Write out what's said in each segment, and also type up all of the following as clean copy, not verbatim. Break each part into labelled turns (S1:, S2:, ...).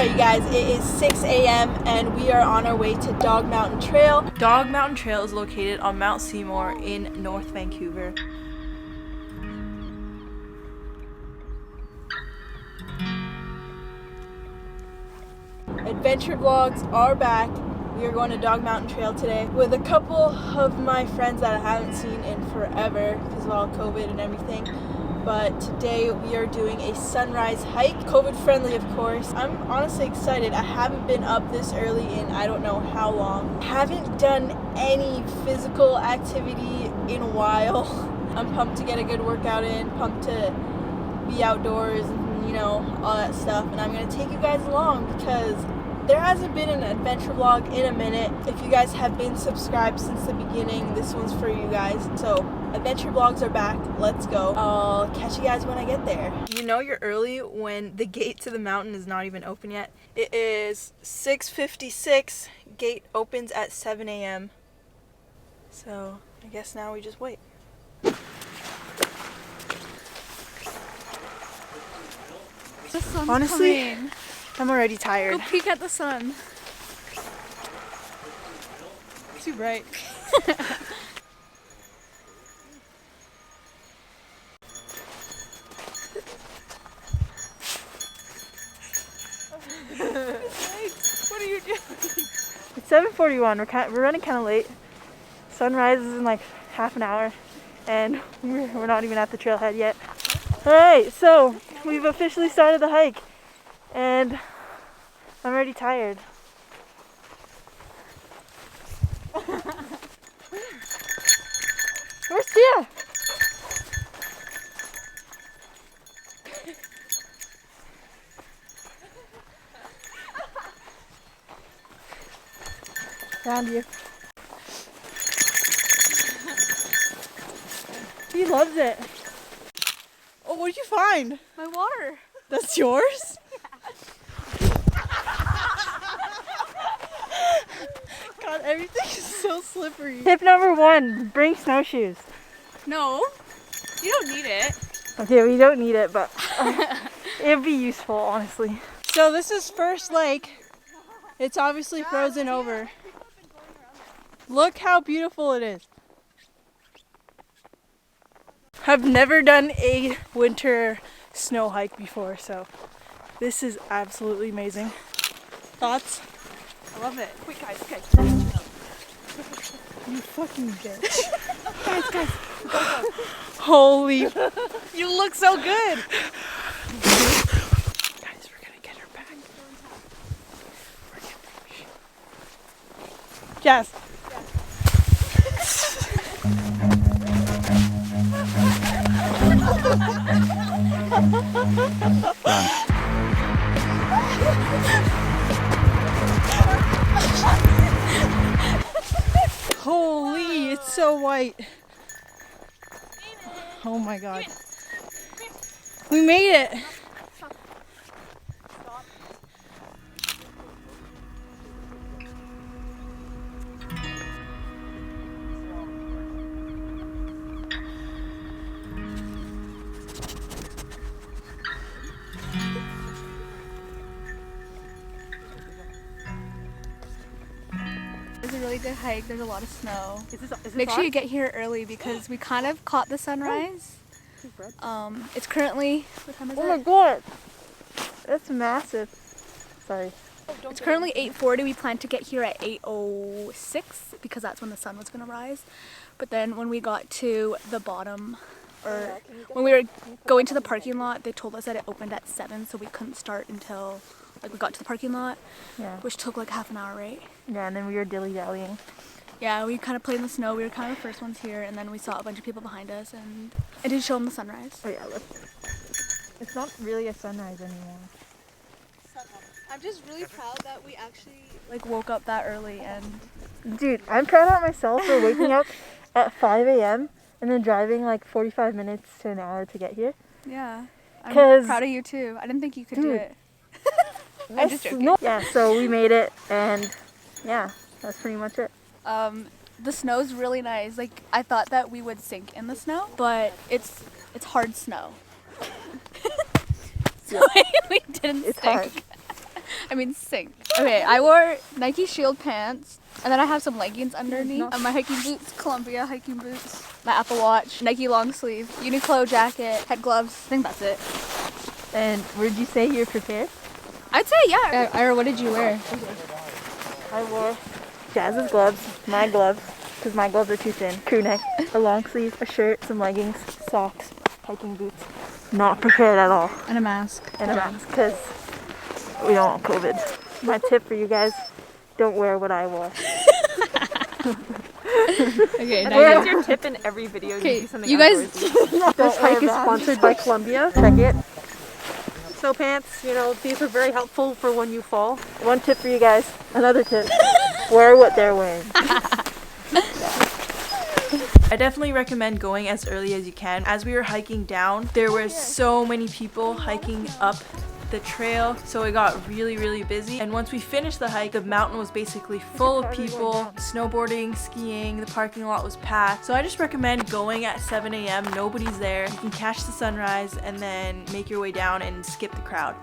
S1: Alright you guys, it is 6 a.m. and we are on our way to Dog Mountain Trail. Dog Mountain Trail is located on Mount Seymour in North Vancouver. Adventure vlogs are back. We are going to Dog Mountain Trail today with a couple of my friends that I haven't seen in forever because of all COVID and everything. But today we are doing a sunrise hike, COVID friendly of course. I'm honestly excited. I haven't been up this early in I don't know how long. Haven't done any physical activity in a while. I'm pumped to get a good workout in, pumped to be outdoors and you know, all that stuff. And I'm going to take you guys along because there hasn't been an adventure vlog in a minute. If you guys have been subscribed since the beginning, this one's for you guys. So adventure vlogs are back. Let's go. I'll catch you guys when I get there. You know you're early when the gate to the mountain is not even open yet. It is 6:56. Gate opens at 7 a.m. So I guess now we just wait.
S2: The sun's
S1: Honestly,
S2: coming.
S1: I'm already tired.
S2: Go peek at the sun.
S1: It's too bright. What are you doing? It's 7:41. We're running kind of late. Sunrise is in like half an hour, and we're not even at the trailhead yet. All right, so we've officially started the hike, and I'm already tired. Where's Tia? Found you. He loves it. Oh, what did you find?
S2: My water.
S1: That's yours? God, everything is so slippery. Tip number 1, bring snowshoes.
S2: No, you don't need it.
S1: Okay, we don't need it, but it'd be useful, honestly. So this is First Lake. It's obviously frozen over. Look how beautiful it is. I've never done a winter snow hike before, so this is absolutely amazing. Thoughts?
S2: I love it. Wait, guys.
S1: You fucking bitch.
S2: Guys, go.
S1: Holy. You look so good. Guys, we're gonna get her back. Jess. Holy, it's so white. Oh my god. We made it.
S2: It's a really good hike. There's a lot of snow.
S1: Is this
S2: Make sure you get here early because we kind of caught the sunrise. It's currently, what time is it?
S1: Oh my god. That's massive. Sorry.
S2: It's currently 8:40. We planned to get here at 8:06 because that's when the sun was going to rise. But then when we got to the bottom, or when we were going to the parking lot, they told us that it opened at 7, so we couldn't start until like we got to the parking lot, which took like half an hour, right?
S1: Yeah, and then we were dilly-dallying.
S2: Yeah, we kind of played in the snow. We were kind of the first ones here, and then we saw a bunch of people behind us, and I did show them the sunrise.
S1: Oh yeah, look. It's not really a sunrise anymore.
S2: I'm just really proud that we actually like woke up that early and...
S1: Dude, I'm proud of myself for waking up at 5 a.m. and then driving like 45 minutes to an hour to get here.
S2: Yeah, I'm
S1: 'Cause-
S2: proud of you too. I didn't think you could do
S1: Dude.
S2: it. I'm just joking.
S1: No. Yeah, so we made it, and yeah, that's pretty much it.
S2: The snow's really nice. Like I thought that we would sink in the snow, but it's hard snow. So we didn't
S1: It's
S2: sink.
S1: hard.
S2: I mean, sing. Okay, I wore Nike Shield pants, and then I have some leggings underneath. And my hiking boots, Columbia hiking boots, my Apple Watch, Nike long sleeve, Uniqlo jacket, head gloves. I think that's it.
S1: And would you say you're prepared?
S2: I'd say yeah.
S3: Ira, what did you wear?
S1: I wore Jazz's gloves, my gloves, because my gloves are too thin, crew neck, a long sleeve, a shirt, some leggings, socks, hiking boots. Not prepared at all.
S3: And a mask.
S1: And a mask, because we don't want COVID. My tip for you guys, don't wear what I wore.
S3: Okay,
S4: That's your tip in every video.
S3: Okay,
S4: something
S3: you guys.
S1: This hike is sponsored by Columbia. Check it. Snow pants, you know, these are very helpful for when you fall. One tip for you guys, another tip, wear what they're wearing. I definitely recommend going as early as you can. As we were hiking down, there were so many people hiking up the trail, so it got really busy. And once we finished the hike, the mountain was basically full of people, snowboarding, skiing, the parking lot was packed. So I just recommend going at 7 a.m. Nobody's there. You can catch the sunrise and then make your way down and skip the crowd.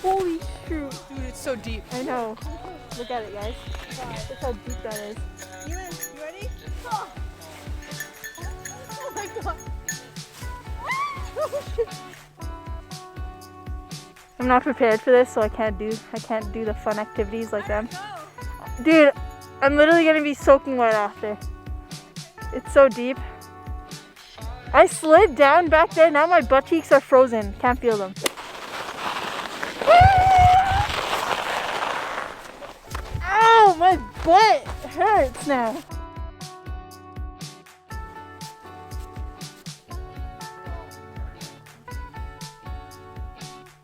S1: Holy shoot.
S2: Dude, it's so deep.
S1: I know. Look at it, guys. Look how deep that is.
S2: You ready? Oh my god.
S1: I'm not prepared for this, so I can't do the fun activities like them. Dude, I'm literally gonna be soaking wet after. It's so deep. I slid down back there, now my butt cheeks are frozen. Can't feel them. Ow, my butt hurts now.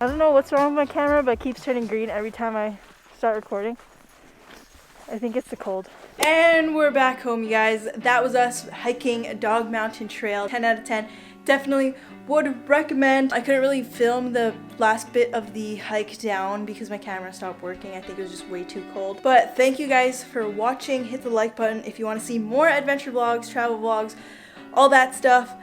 S1: I don't know what's wrong with my camera, but it keeps turning green every time I start recording. I think it's the cold. And we're back home, you guys. That was us hiking Dog Mountain Trail. 10 out of 10. Definitely would recommend. I couldn't really film the last bit of the hike down because my camera stopped working. I think it was just way too cold. But thank you guys for watching. Hit the like button if you want to see more adventure vlogs, travel vlogs, all that stuff.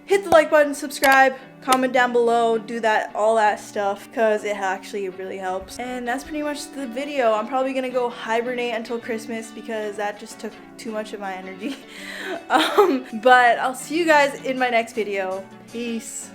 S1: Hit the like button, subscribe, comment down below, do that, all that stuff, because it actually really helps. And that's pretty much the video. I'm probably gonna go hibernate until Christmas because that just took too much of my energy. But I'll see you guys in my next video. Peace.